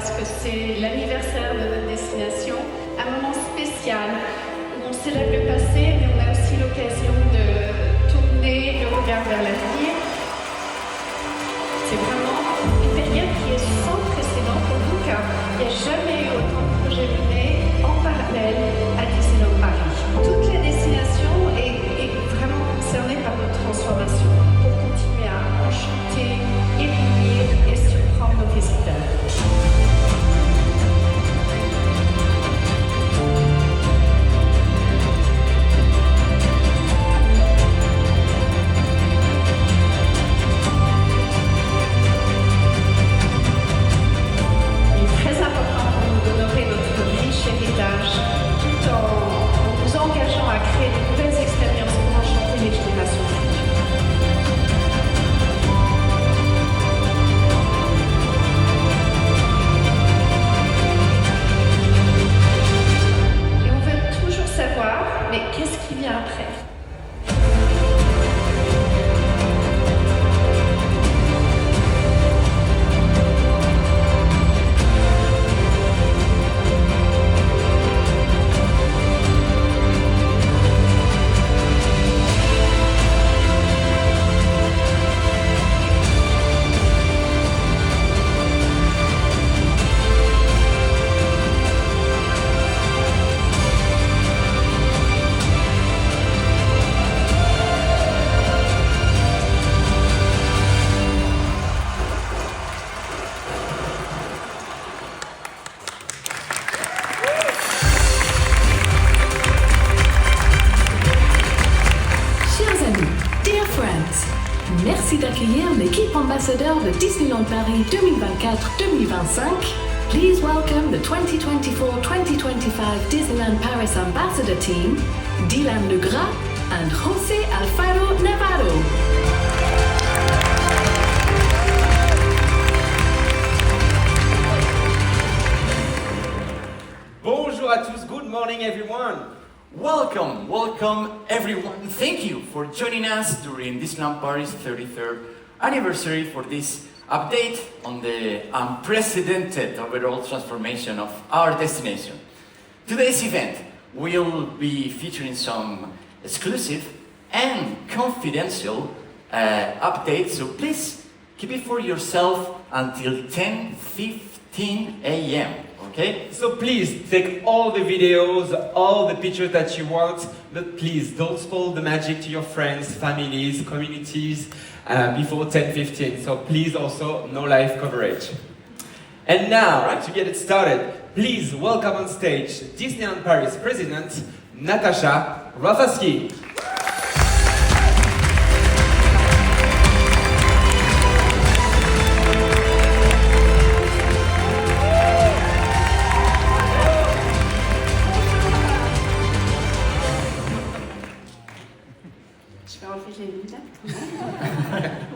parce que c'est l'anniversaire de notre destination, un moment spécial où on célèbre le passé, mais on a aussi l'occasion de tourner le regard vers l'avenir. C'est vraiment une période qui est sans précédent pour nous, car il n'y a jamais eu autant de projets menés en parallèle à Disneyland Paris. Toute la destination est vraiment concernée par notre transformation pour continuer à enchanter, éblouir et surprendre nos visiteurs. Merci d'accueillir l'équipe ambassadeur de Disneyland Paris 2024-2025. Please welcome the 2024-2025 Disneyland Paris Ambassador Team, Dylan Legras and José Alfaro Navarro. Bonjour à tous, good morning everyone. Welcome everyone. Thank you for joining us during Disneyland Paris 33rd anniversary for this update on the unprecedented overall transformation of our destination. Today's event will be featuring some exclusive and confidential updates, so please keep it for yourself until 10:15 a.m. Okay? So please take all the videos, all the pictures that you want, but please don't spoil the magic to your friends, families, communities before 10:15. So please also no live coverage. And now, to get it started, please welcome on stage Disneyland Paris President Natacha Rafalski.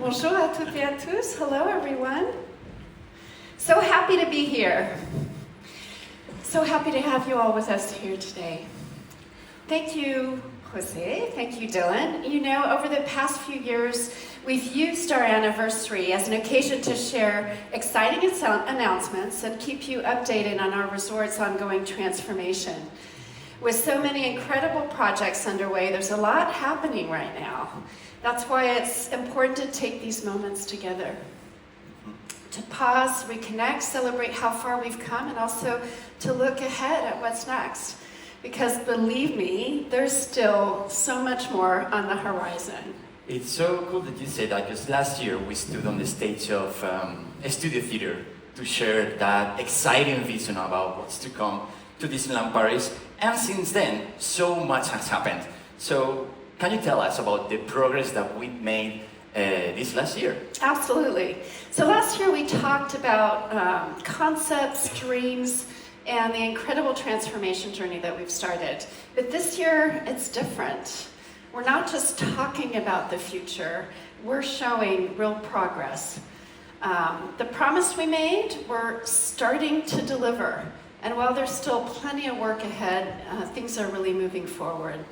Bonjour à toutes et à tous. Hello, everyone. So happy to be here. So happy to have you all with us here today. Thank you, Jose. Thank you, Dylan. You know, over the past few years, we've used our anniversary as an occasion to share exciting announcements and keep you updated on our resort's ongoing transformation. With so many incredible projects underway, there's a lot happening right now. That's why it's important to take these moments together. To pause, reconnect, celebrate how far we've come, and also to look ahead at what's next. Because believe me, there's still so much more on the horizon. It's so cool that you say that, because last year we stood on the stage of a studio theater to share that exciting vision about what's to come to Disneyland Paris, and since then, so much has happened. So, can you tell us about the progress that we made this last year? Absolutely. So last year we talked about concepts, dreams, and the incredible transformation journey that we've started. But this year, it's different. We're not just talking about the future, we're showing real progress. The promise we made, we're starting to deliver. And while there's still plenty of work ahead, things are really moving forward.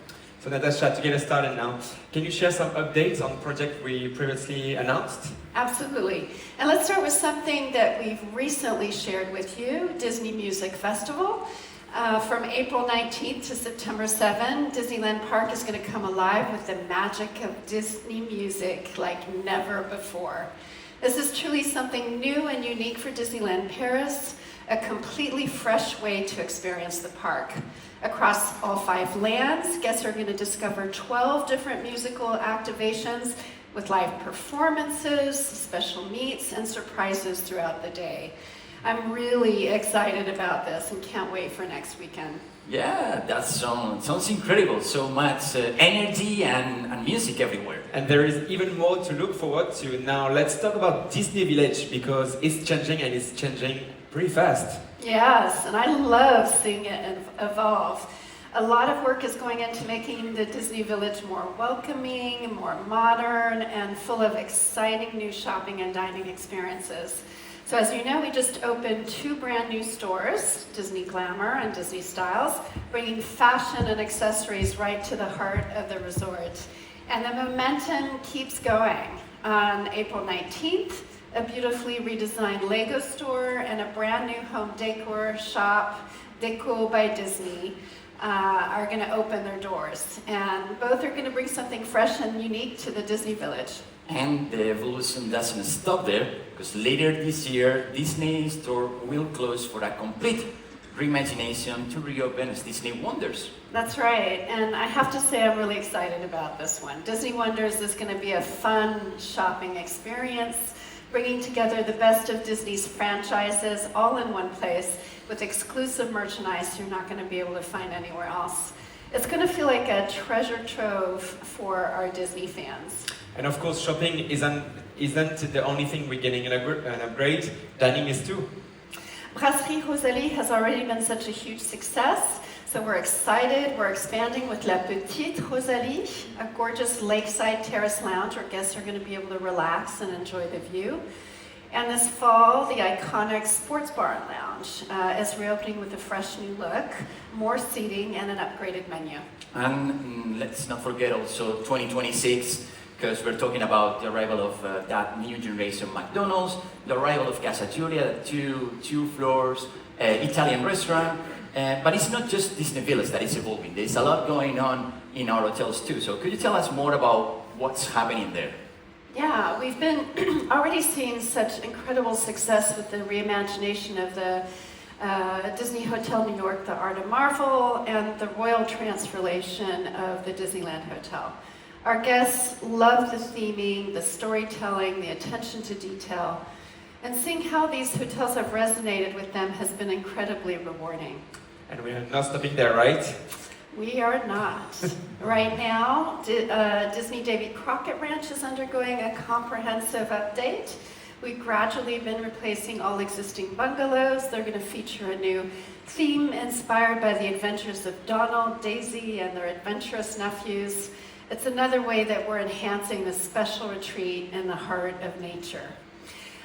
So Natacha, to get us started now, can you share some updates on the project we previously announced? Absolutely. And let's start with something that we've recently shared with you, Disney Music Festival. From April 19th to September 7th, Disneyland Park is going to come alive with the magic of Disney music like never before. This is truly something new and unique for Disneyland Paris, a completely fresh way to experience the park. Across all 5 lands, guests are going to discover 12 different musical activations with live performances, special meets, and surprises throughout the day. I'm really excited about this and can't wait for next weekend. Yeah, that sounds incredible. So much energy and music everywhere. And there is even more to look forward to. Now let's talk about Disney Village because it's changing and it's changing pretty fast. Yes, and I love seeing it evolve. A lot of work is going into making the Disney Village more welcoming, more modern, and full of exciting new shopping and dining experiences. So as you know, we just opened 2 brand new stores, Disney Glamour and Disney Styles, bringing fashion and accessories right to the heart of the resort. And the momentum keeps going. On April 19th, a beautifully redesigned Lego store and a brand new home decor shop, Deco by Disney, are going to open their doors. And both are going to bring something fresh and unique to the Disney Village. And the evolution doesn't stop there, because later this year, Disney Store will close for a complete reimagination to reopen as Disney Wonders. That's right, and I have to say I'm really excited about this one. Disney Wonders is going to be a fun shopping experience, bringing together the best of Disney's franchises all in one place with exclusive merchandise you're not going to be able to find anywhere else. It's going to feel like a treasure trove for our Disney fans. And of course, shopping isn't the only thing we're getting an upgrade. Dining is too. Brasserie Rosalie has already been such a huge success, so we're excited. We're expanding with La Petite Rosalie, a gorgeous lakeside terrace lounge where guests are going to be able to relax and enjoy the view. And this fall, the iconic Sports Bar and Lounge is reopening with a fresh new look, more seating, and an upgraded menu. And let's not forget also 2026, because we're talking about the arrival of that new generation McDonald's, the arrival of Casa Giulia, two floors, Italian restaurant. But it's not just Disney Village that is evolving. There's a lot going on in our hotels too. So could you tell us more about what's happening there? Yeah, we've been already seeing such incredible success with the reimagination of the Disney Hotel New York, the Art of Marvel, and the Royal Transformation of the Disneyland Hotel. Our guests love the theming, the storytelling, the attention to detail, and seeing how these hotels have resonated with them has been incredibly rewarding. And we're not stopping there, right? We are not. Right now, Disney Davy Crockett Ranch is undergoing a comprehensive update. We've gradually been replacing all existing bungalows. They're going to feature a new theme inspired by the adventures of Donald, Daisy, and their adventurous nephews. It's another way that we're enhancing this special retreat in the heart of nature.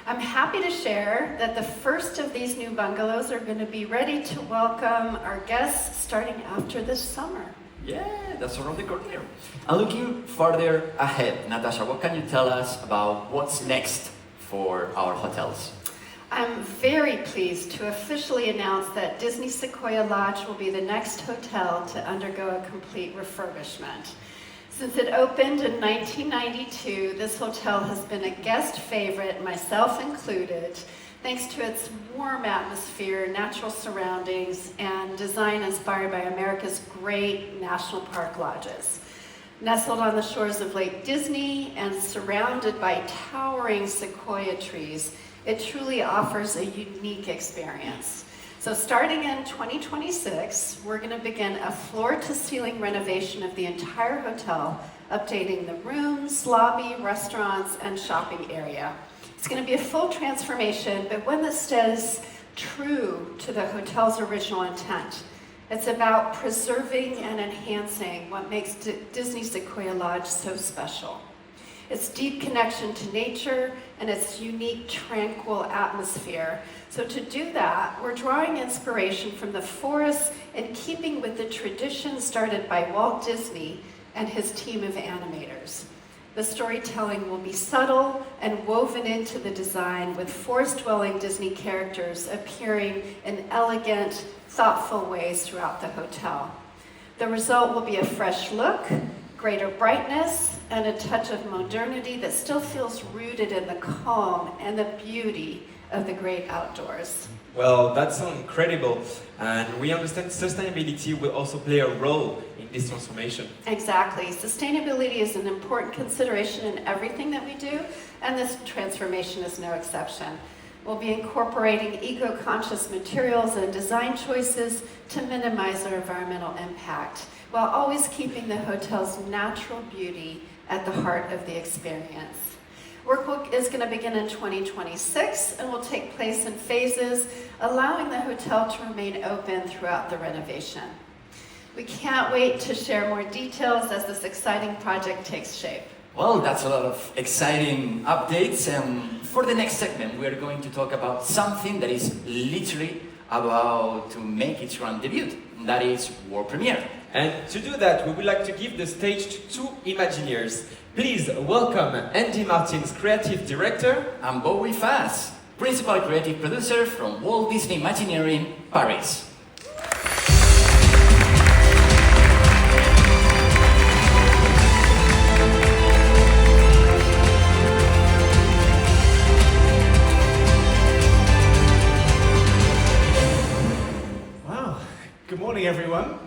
I'm happy to share that the first of these new bungalows are going to be ready to welcome our guests starting after this summer. Yeah, that's around the corner. And looking further ahead, Natasha, what can you tell us about what's next for our hotels? I'm very pleased to officially announce that Disney Sequoia Lodge will be the next hotel to undergo a complete refurbishment. Since it opened in 1992, this hotel has been a guest favorite, myself included, thanks to its warm atmosphere, natural surroundings, and design inspired by America's great national park lodges. Nestled on the shores of Lake Disney and surrounded by towering sequoia trees, it truly offers a unique experience. So starting in 2026, we're going to begin a floor-to-ceiling renovation of the entire hotel, updating the rooms, lobby, restaurants, and shopping area. It's going to be a full transformation, but one that stays true to the hotel's original intent. It's about preserving and enhancing what makes Disney Sequoia Lodge so special. its deep connection to nature, and its unique, tranquil atmosphere. So to do that, we're drawing inspiration from the forest in keeping with the tradition started by Walt Disney and his team of animators. The storytelling will be subtle and woven into the design, with forest-dwelling Disney characters appearing in elegant, thoughtful ways throughout the hotel. The result will be a fresh look, greater brightness, and a touch of modernity that still feels rooted in the calm and the beauty of the great outdoors. Well, that sounds incredible, and we understand sustainability will also play a role in this transformation. Exactly. Sustainability is an important consideration in everything that we do, and this transformation is no exception. We'll be incorporating eco-conscious materials and design choices to minimize our environmental impact, while always keeping the hotel's natural beauty at the heart of the experience. Work is going to begin in 2026 and will take place in phases, allowing the hotel to remain open throughout the renovation. We can't wait to share more details as this exciting project takes shape. Well, that's a lot of exciting updates. For the next segment, we are going to talk about something that is literally about to make its grand debut. That is world premiere. And to do that, we would like to give the stage to two Imagineers. Please welcome Andy Martins, Creative Director, And Bowie Fass, Principal Creative Producer from Walt Disney Imagineering Paris. Wow, good morning everyone.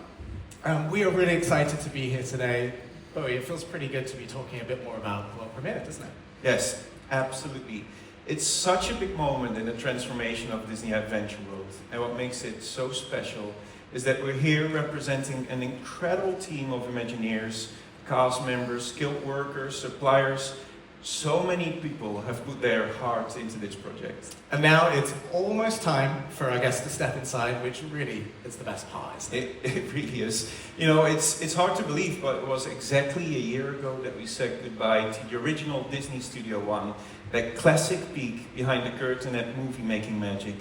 We are really excited to be here today. Bowie, it feels pretty good to be talking a bit more about World Premiere, doesn't it? Yes, absolutely. It's such a big moment in the transformation of Disney Adventure World. And what makes it so special is that we're here representing an incredible team of Imagineers, cast members, skilled workers, suppliers. So many people have put their hearts into this project. And now it's almost time for our guests to step inside, which really is the best part, isn't it? It really is. You know, it's hard to believe, but it was exactly a year ago that we said goodbye to the original Disney Studio One, that classic peek behind the curtain at movie-making magic.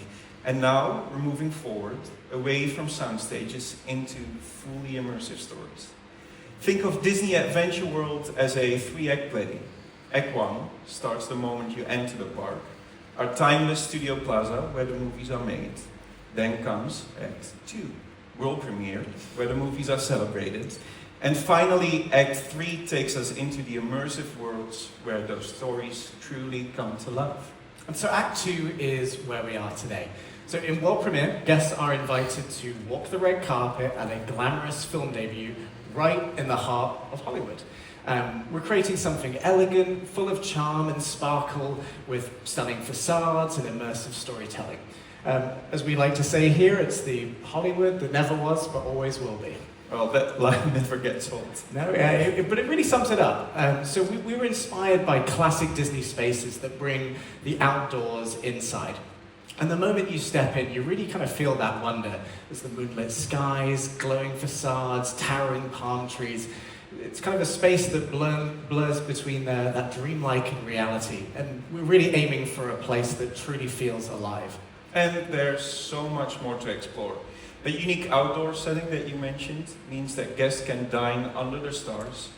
And now we're moving forward, away from sound stages into fully immersive stories. Think of Disney Adventure World as a 3-act play. Act 1 starts the moment you enter the park, our timeless studio plaza where the movies are made. Then comes Act 2, world premiere, where the movies are celebrated. And finally, Act 3 takes us into the immersive worlds where those stories truly come to life. And so Act 2 is where we are today. So in World Premiere, guests are invited to walk the red carpet at a glamorous film debut right in the heart of Hollywood. We're creating something elegant, full of charm and sparkle, with stunning facades and immersive storytelling. As we like to say here, it's the Hollywood that never was but always will be. Well, that line never gets old. No, but it really sums it up. So we were inspired by classic Disney spaces that bring the outdoors inside. And the moment you step in, you really kind of feel that wonder. There's the moonlit skies, glowing facades, towering palm trees. It's kind of a space that blurs between that dreamlike and reality. And we're really aiming for a place that truly feels alive. And there's so much more to explore. The unique outdoor setting that you mentioned means that guests can dine under the stars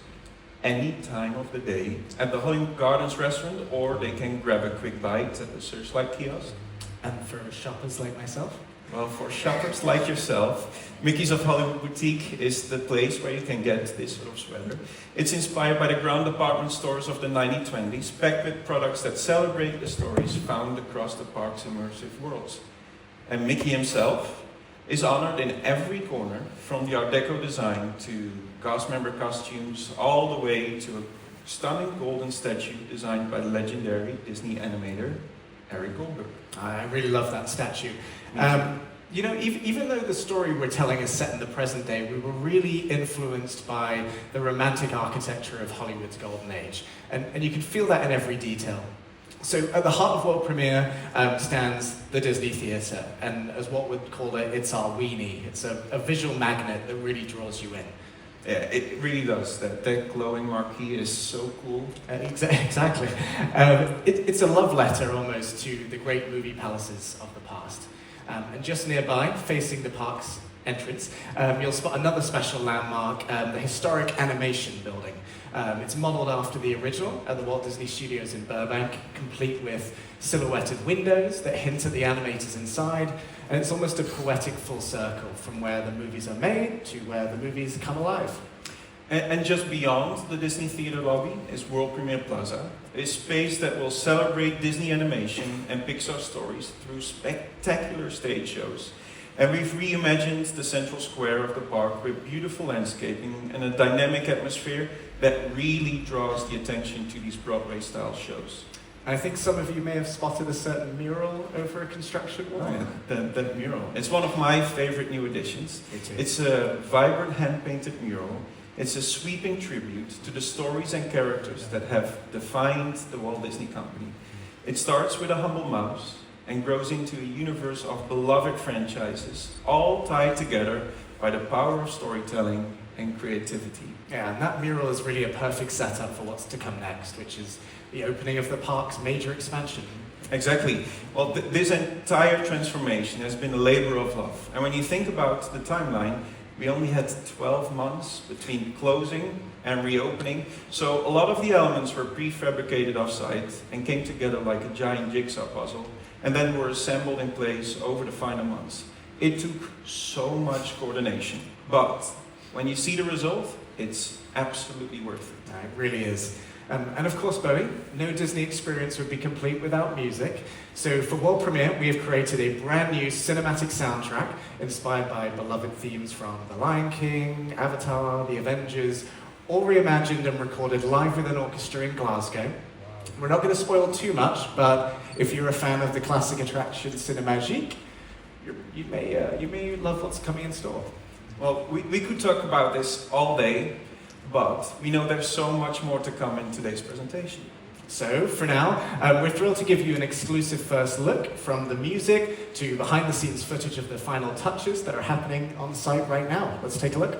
any time of the day at the Hollywood Gardens restaurant, or they can grab a quick bite at the Searchlight kiosk. And for shoppers like myself? Well, for shoppers like yourself, Mickey's of Hollywood Boutique is the place where you can get this sort of sweater. It's inspired by the grand department stores of the 1920s, packed with products that celebrate the stories found across the park's immersive worlds. And Mickey himself is honored in every corner, from the Art Deco design to cast member costumes, all the way to a stunning golden statue designed by the legendary Disney animator, Eric Goldberg. I really love that statue. You know, even though the story we're telling is set in the present day, we were really influenced by the romantic architecture of Hollywood's golden age. And you can feel that in every detail. So at the heart of World Premiere stands the Disney Theatre. And as Walt would call it, it's our weenie. It's a visual magnet that really draws you in. Yeah, it really does. That glowing marquee is so cool. Exactly. It's a love letter almost to the great movie palaces of the past. And just nearby, facing the park's entrance, you'll spot another special landmark, the historic animation building. It's modeled after the original at the Walt Disney Studios in Burbank, complete with silhouetted windows that hint at the animators inside, and it's almost a poetic full circle from where the movies are made to where the movies come alive. And just beyond the Disney Theater lobby is World Premiere Plaza, a space that will celebrate Disney animation and Pixar stories through spectacular stage shows. And we've reimagined the central square of the park with beautiful landscaping and a dynamic atmosphere that really draws the attention to these Broadway-style shows. I think some of you may have spotted a certain mural over a construction wall. Oh, yeah. That mural. It's one of my favorite new additions. Me too. It's a vibrant hand-painted mural. It's a sweeping tribute to the stories and characters that have defined the Walt Disney Company. It starts with a humble mouse and grows into a universe of beloved franchises, all tied together by the power of storytelling and creativity. Yeah, and that mural is really a perfect setup for what's to come next, which is the opening of the park's major expansion. Exactly. Well, this entire transformation has been a labor of love. And when you think about the timeline, we only had 12 months between closing and reopening. So a lot of the elements were prefabricated off-site and came together like a giant jigsaw puzzle, and then were assembled in place over the final months. It took so much coordination, but when you see the result, it's absolutely worth it. It really is. And of course, Bowie, no Disney experience would be complete without music. So for World Premiere, we have created a brand new cinematic soundtrack inspired by beloved themes from The Lion King, Avatar, The Avengers, all reimagined and recorded live with an orchestra in Glasgow. We're not going to spoil too much, but if you're a fan of the classic attraction Cinemagique, you may love what's coming in store. Well, we could talk about this all day, but we know there's so much more to come in today's presentation. So, for now, we're thrilled to give you an exclusive first look from the music to behind-the-scenes footage of the final touches that are happening on site right now. Let's take a look.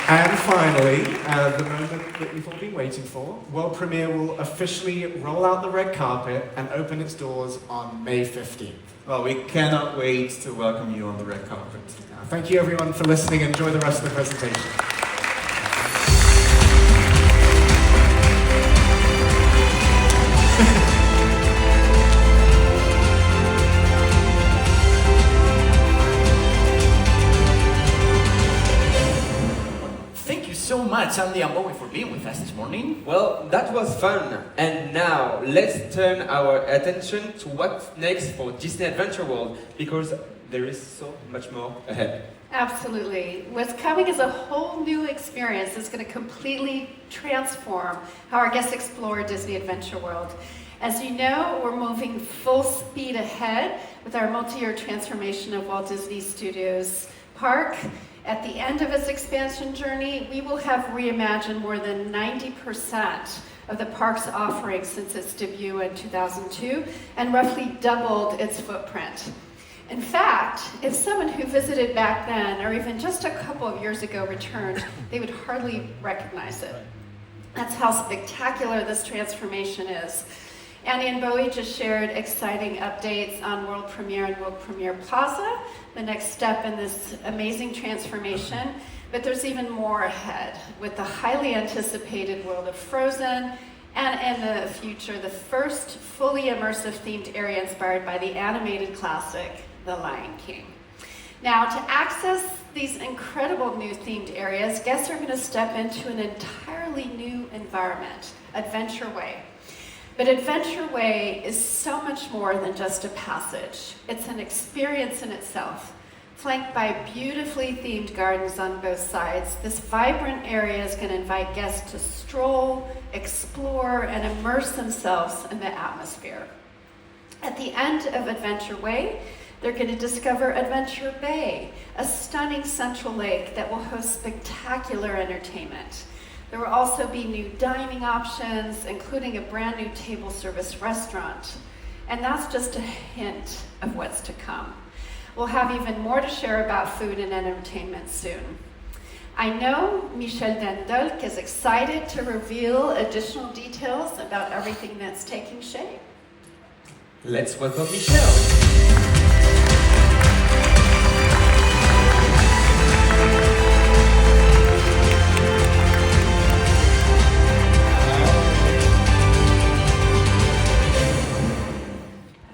And finally, the moment that we've all been waiting for, World Premiere will officially roll out the red carpet and open its doors on May 15th. Well, we cannot wait to welcome you on the red carpet. Thank you everyone for listening. Enjoy the rest of the presentation. So much, Andy and Bowie, for being with us this morning. Well, that was fun. And now, let's turn our attention to what's next for Disney Adventure World, because there is so much more ahead. Absolutely. What's coming is a whole new experience that's going to completely transform how our guests explore Disney Adventure World. As you know, we're moving full speed ahead with our multi-year transformation of Walt Disney Studios Park. At the end of its expansion journey, we will have reimagined more than 90% of the park's offerings since its debut in 2002 and roughly doubled its footprint. In fact, if someone who visited back then, or even just a couple of years ago, returned, they would hardly recognize it. That's how spectacular this transformation is. Annie and Bowie just shared exciting updates on World Premiere and World Premiere Plaza, the next step in this amazing transformation. But there's even more ahead with the highly anticipated world of Frozen, and in the future, the first fully immersive themed area inspired by the animated classic, The Lion King. Now, to access these incredible new themed areas, guests are going to step into an entirely new environment, Adventure Way. But Adventure Way is so much more than just a passage. It's an experience in itself. Flanked by beautifully themed gardens on both sides, this vibrant area is going to invite guests to stroll, explore, and immerse themselves in the atmosphere. At the end of Adventure Way, they're going to discover Adventure Bay, a stunning central lake that will host spectacular entertainment. There will also be new dining options, including a brand new table service restaurant. And that's just a hint of what's to come. We'll have even more to share about food and entertainment soon. I know Michel Dulk is excited to reveal additional details about everything that's taking shape. Let's welcome Michel.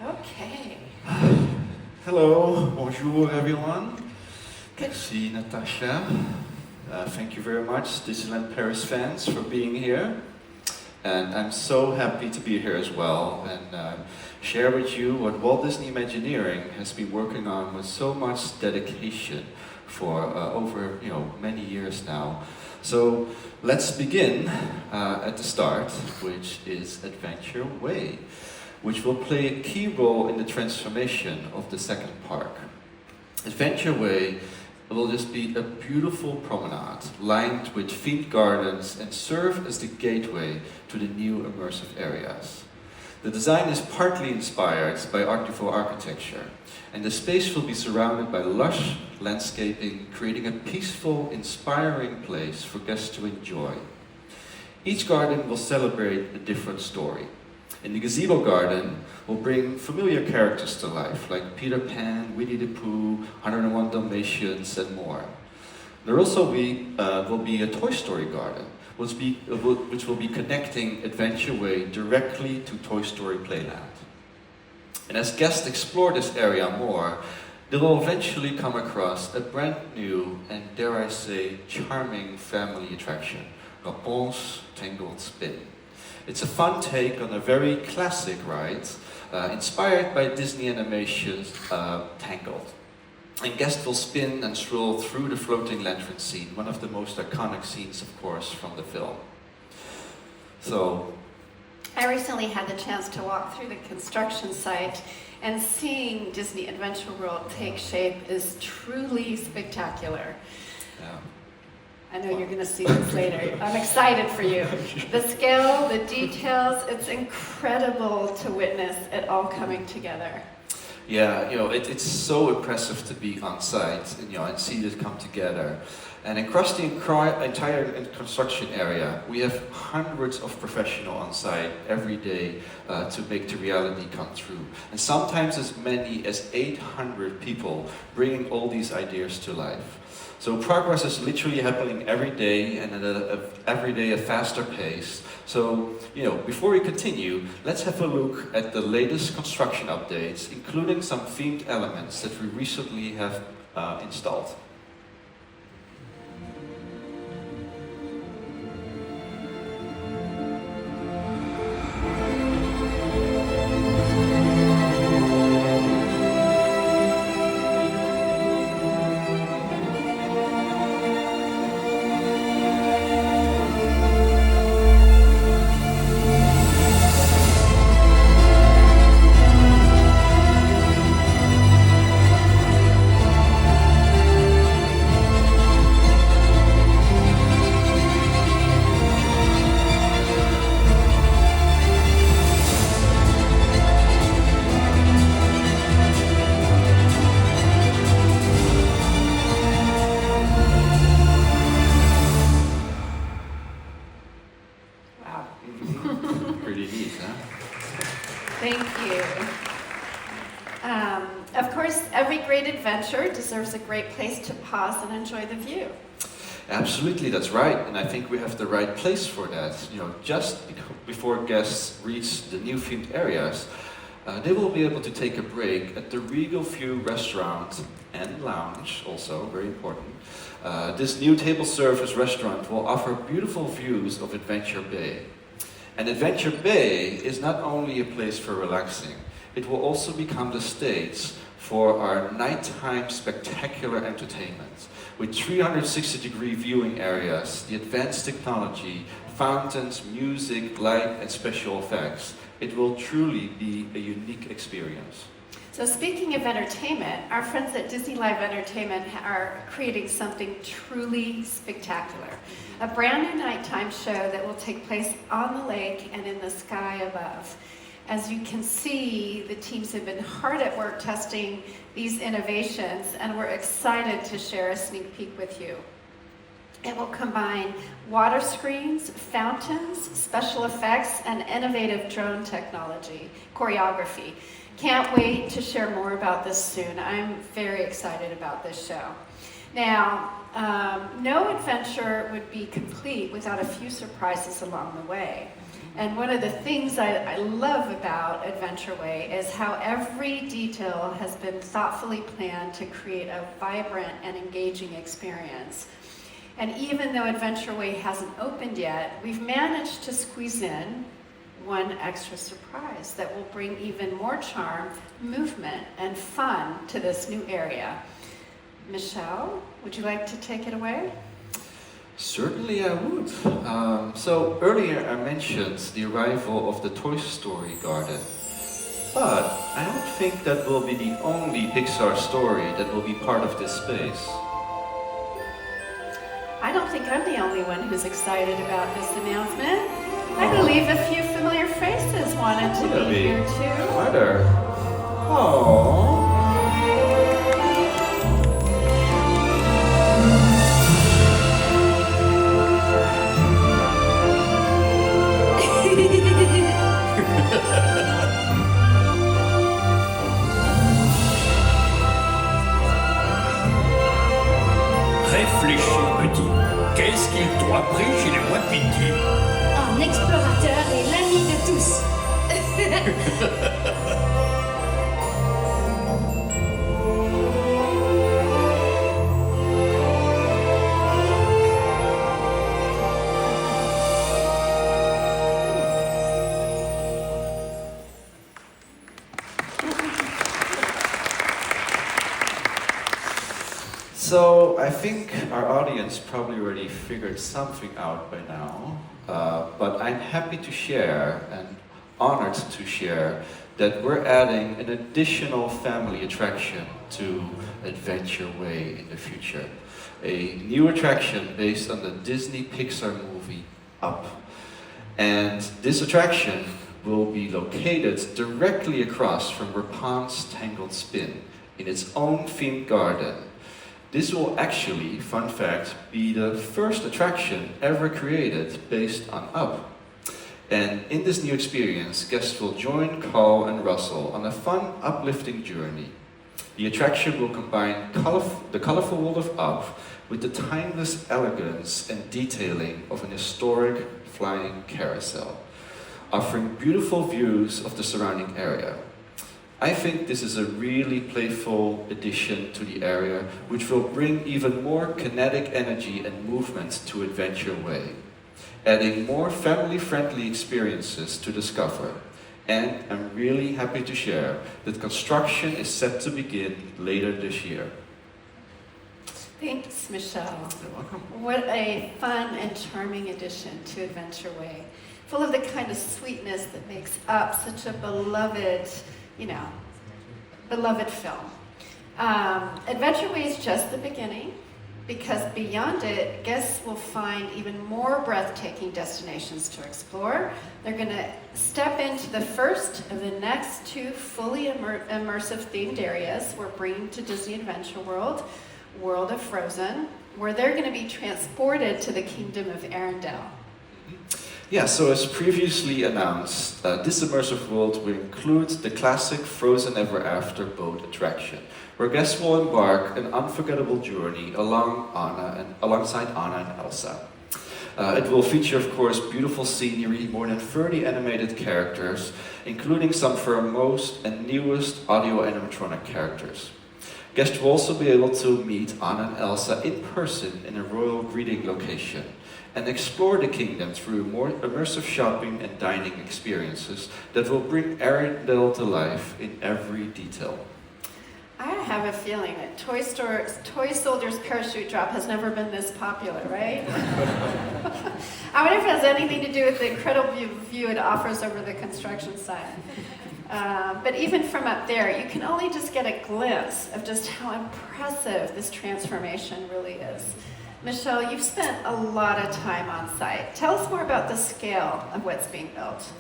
Okay. Hello, bonjour everyone. Merci Natacha. Thank you very much, Disneyland Paris fans, for being here. And I'm so happy to be here as well and share with you what Walt Disney Imagineering has been working on with so much dedication for over many years now. So let's begin at the start, which is Adventure Way, which will play a key role in the transformation of the second park. Adventure Way will just be a beautiful promenade lined with themed gardens and serve as the gateway to the new immersive areas. The design is partly inspired by Art Nouveau architecture, and the space will be surrounded by lush landscaping, creating a peaceful, inspiring place for guests to enjoy. Each garden will celebrate a different story. In the gazebo garden, we'll bring familiar characters to life, like Peter Pan, Winnie the Pooh, 101 Dalmatians, and more. There also will be a Toy Story garden, which will be connecting Adventure Way directly to Toy Story Playland. And as guests explore this area more, they will eventually come across a brand new and, dare I say, charming family attraction, Rapunzel's Tangled Spin. It's a fun take on a very classic ride, inspired by Disney Animation's Tangled. And guests will spin and stroll through the floating lantern scene, one of the most iconic scenes, of course, from the film. So, I recently had the chance to walk through the construction site, and seeing Disney Adventure World take shape is truly spectacular. yeah. I know you're going to see this later. I'm excited for you. The scale, the details, it's incredible to witness it all coming together. Yeah, it's so impressive to be on site and see this come together. And across the entire construction area, we have hundreds of professionals on site every day to make the reality come true. And sometimes as many as 800 people bringing all these ideas to life. So progress is literally happening every day, and at every day a faster pace. So, before we continue, let's have a look at the latest construction updates, including some themed elements that we recently have installed. adventure deserves a great place to pause and enjoy the view. Absolutely, that's right, and I think we have the right place for that. Just before guests reach the new themed areas, they will be able to take a break at the Regal View restaurant and lounge, also very important. This new table service restaurant will offer beautiful views of Adventure Bay. And Adventure Bay is not only a place for relaxing, it will also become the stage for our nighttime spectacular entertainment. With 360-degree viewing areas, the advanced technology, fountains, music, light, and special effects, it will truly be a unique experience. So speaking of entertainment, our friends at Disney Live Entertainment are creating something truly spectacular. A brand new nighttime show that will take place on the lake and in the sky above. As you can see, the teams have been hard at work testing these innovations, and we're excited to share a sneak peek with you. It will combine water screens, fountains, special effects, and innovative drone technology, choreography. Can't wait to share more about this soon. I'm very excited about this show. Now, no adventure would be complete without a few surprises along the way. And one of the things I love about Adventure Way is how every detail has been thoughtfully planned to create a vibrant and engaging experience. And even though Adventure Way hasn't opened yet, we've managed to squeeze in one extra surprise that will bring even more charm, movement, and fun to this new area. Michel, would you like to take it away? Certainly I would. So earlier I mentioned the arrival of the Toy Story Garden. But I don't think that will be the only Pixar story that will be part of this space. I don't think I'm the only one who's excited about this announcement. I believe a few familiar faces wanted to be here too. Are there? Oh. Réfléchis, petit. Qu'est-ce qu'il t'a pris chez les Wapiti? Un explorateur et l'ami de tous. So I think our audience probably already figured something out by now, but I'm happy to share and honored to share that we're adding an additional family attraction to Adventure Way in the future. A new attraction based on the Disney Pixar movie Up. And this attraction will be located directly across from Rapunzel's Tangled Spin in its own themed garden. This will actually, fun fact, be the first attraction ever created based on Up. And in this new experience, guests will join Carl and Russell on a fun, uplifting journey. The attraction will combine the colorful world of Up with the timeless elegance and detailing of an historic flying carousel, offering beautiful views of the surrounding area. I think this is a really playful addition to the area, which will bring even more kinetic energy and movement to Adventure Way, adding more family-friendly experiences to discover. And I'm really happy to share that construction is set to begin later this year. Thanks, Michel. You're welcome. What a fun and charming addition to Adventure Way, full of the kind of sweetness that makes Up such a beloved film. Adventure Way is just the beginning, because beyond it, guests will find even more breathtaking destinations to explore. They're going to step into the first of the next two fully immersive themed areas we're bringing to Disney Adventure World, World of Frozen, where they're going to be transported to the Kingdom of Arendelle. Yeah, so as previously announced, this immersive world will include the classic Frozen Ever After boat attraction, where guests will embark an unforgettable journey alongside Anna and Elsa. It will feature, of course, beautiful scenery, more than 30 animated characters, including some of our most and newest audio animatronic characters. Guests will also be able to meet Anna and Elsa in person in a royal greeting location and explore the kingdom through more immersive shopping and dining experiences that will bring Arendelle to life in every detail. I have a feeling that Toy Soldier's Parachute Drop has never been this popular, right? I wonder if it has anything to do with the incredible view it offers over the construction site. But even from up there, you can only just get a glimpse of just how impressive this transformation really is. Michel, you've spent a lot of time on site. Tell us more about the scale of what's being built.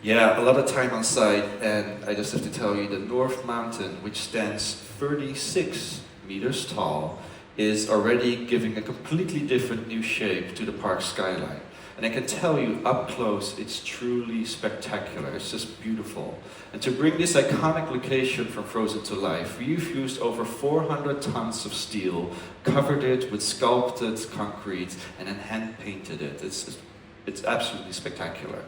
Yeah, a lot of time on site, and I just have to tell you, the North Mountain, which stands 36 meters tall, is already giving a completely different new shape to the park skyline. And I can tell you, up close, it's truly spectacular. It's just beautiful. And to bring this iconic location from Frozen to life, we've used over 400 tons of steel, covered it with sculpted concrete, and then hand-painted it. It's absolutely spectacular.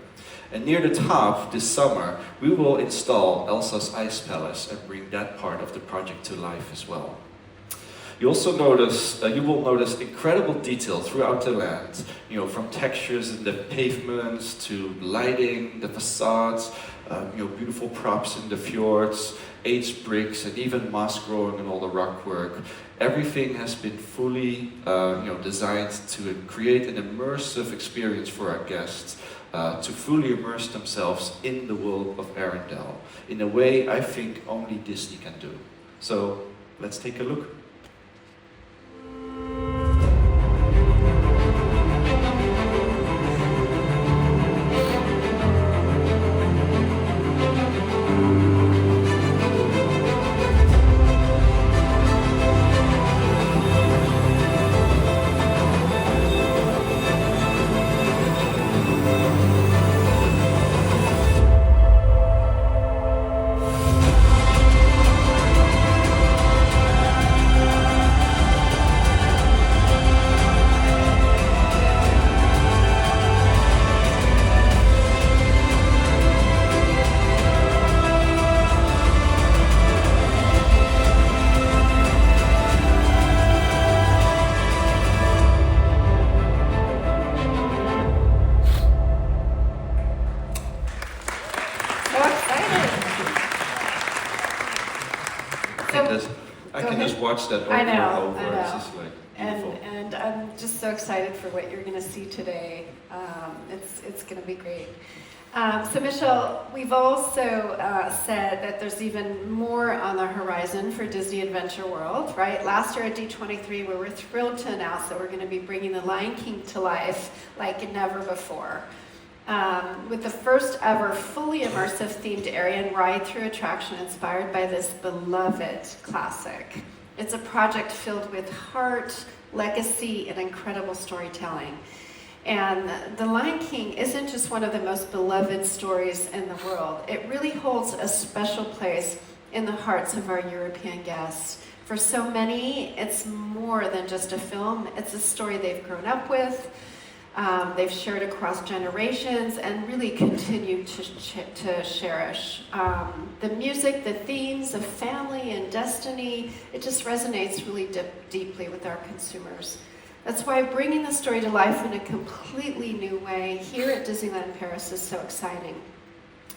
And near the top, this summer, we will install Elsa's Ice Palace and bring that part of the project to life as well. You will notice incredible detail throughout the land, from textures in the pavements to lighting, the facades, beautiful props in the fjords, aged bricks, and even moss growing in all the rock work. Everything has been fully, designed to create an immersive experience for our guests, to fully immerse themselves in the world of Arendelle in a way I think only Disney can do. So let's take a look. I can just watch that over and over. It's just like beautiful. And I'm just so excited for what you're going to see today. It's going to be great. So Michel, we've also said that there's even more on the horizon for Disney Adventure World, right? Last year at D23, we were thrilled to announce that we're going to be bringing The Lion King to life like never before. With the first ever fully immersive themed area and ride-through attraction inspired by this beloved classic. It's a project filled with heart, legacy, and incredible storytelling. And The Lion King isn't just one of the most beloved stories in the world. It really holds a special place in the hearts of our European guests. For so many, it's more than just a film. It's a story they've grown up with, they've shared across generations, and really continue to cherish. The music, the themes of family and destiny, it just resonates really deeply with our consumers. That's why bringing the story to life in a completely new way here at Disneyland Paris is so exciting.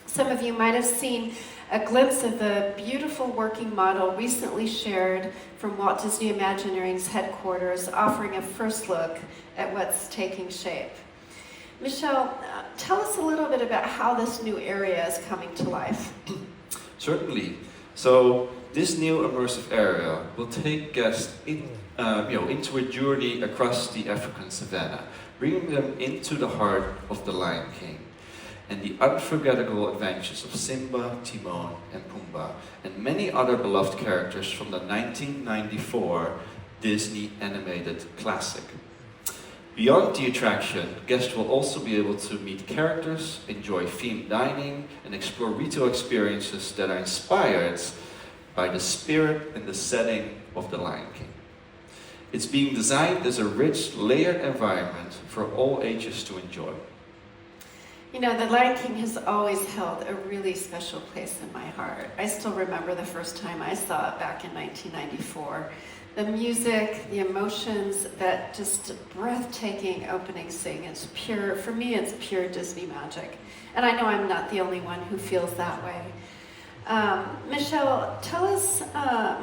Some of you might have seen a glimpse of the beautiful working model recently shared from Walt Disney Imagineering's headquarters, offering a first look at what's taking shape. Michel, tell us a little bit about how this new area is coming to life. Certainly. So this new immersive area will take guests into a journey across the African savannah, bringing them into the heart of the Lion King and the unforgettable adventures of Simba, Timon, and Pumbaa, and many other beloved characters from the 1994 Disney animated classic. Beyond the attraction, guests will also be able to meet characters, enjoy themed dining, and explore retail experiences that are inspired by the spirit and the setting of The Lion King. It's being designed as a rich, layered environment for all ages to enjoy. You know, The Lion King has always held a really special place in my heart. I still remember the first time I saw it back in 1994. The music, the emotions, that just breathtaking opening scene. It's pure, for me, it's pure Disney magic. And I know I'm not the only one who feels that way. Michel, tell us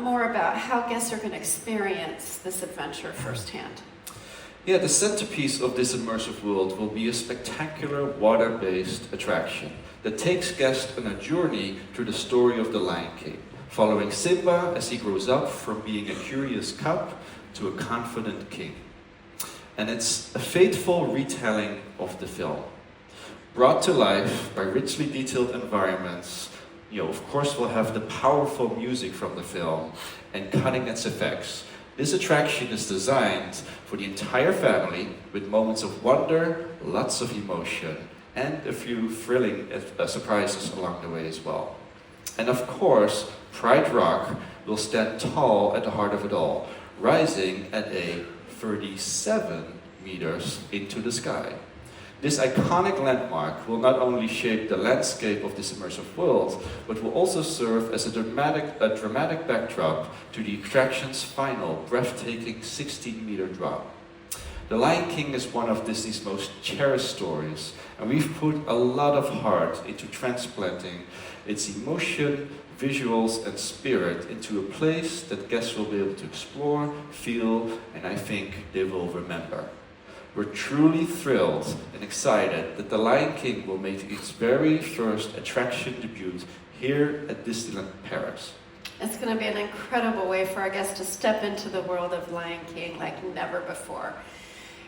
more about how guests are going to experience this adventure firsthand. Yeah, the centerpiece of this immersive world will be a spectacular water-based attraction that takes guests on a journey through the story of the Lion King, following Simba as he grows up from being a curious cub to a confident king. And it's a faithful retelling of the film, brought to life by richly detailed environments. You know, of course, we'll have the powerful music from the film and cutting-edge effects. This attraction is designed for the entire family with moments of wonder, lots of emotion, and a few thrilling surprises along the way as well. And of course, Pride Rock will stand tall at the heart of it all, rising at a 37 meters into the sky. This iconic landmark will not only shape the landscape of this immersive world, but will also serve as a dramatic backdrop to the attraction's final, breathtaking 16-meter drop. The Lion King is one of Disney's most cherished stories, and we've put a lot of heart into transplanting its emotion, visuals, and spirit into a place that guests will be able to explore, feel, and I think they will remember. We're truly thrilled and excited that The Lion King will make its very first attraction debut here at Disneyland Paris. It's going to be an incredible way for our guests to step into the world of Lion King like never before.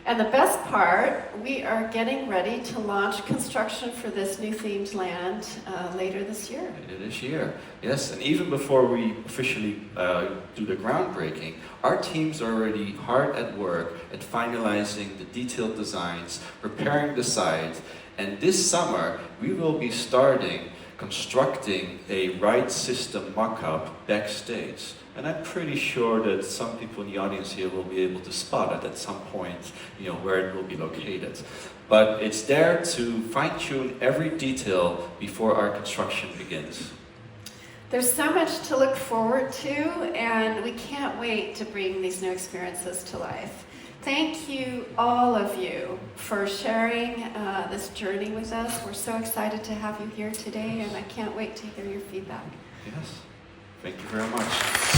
And the best part, we are getting ready to launch construction for this new themed land later this year. Later this year, yes. And even before we officially do the groundbreaking, our team's are already hard at work at finalizing the detailed designs, preparing the site, and this summer we will be starting constructing a ride system mock-up backstage. And I'm pretty sure that some people in the audience here will be able to spot it at some point, you know, where it will be located. But it's there to fine-tune every detail before our construction begins. There's so much to look forward to, and we can't wait to bring these new experiences to life. Thank you, all of you, for sharing this journey with us. We're so excited to have you here today, and I can't wait to hear your feedback. Yes, thank you very much.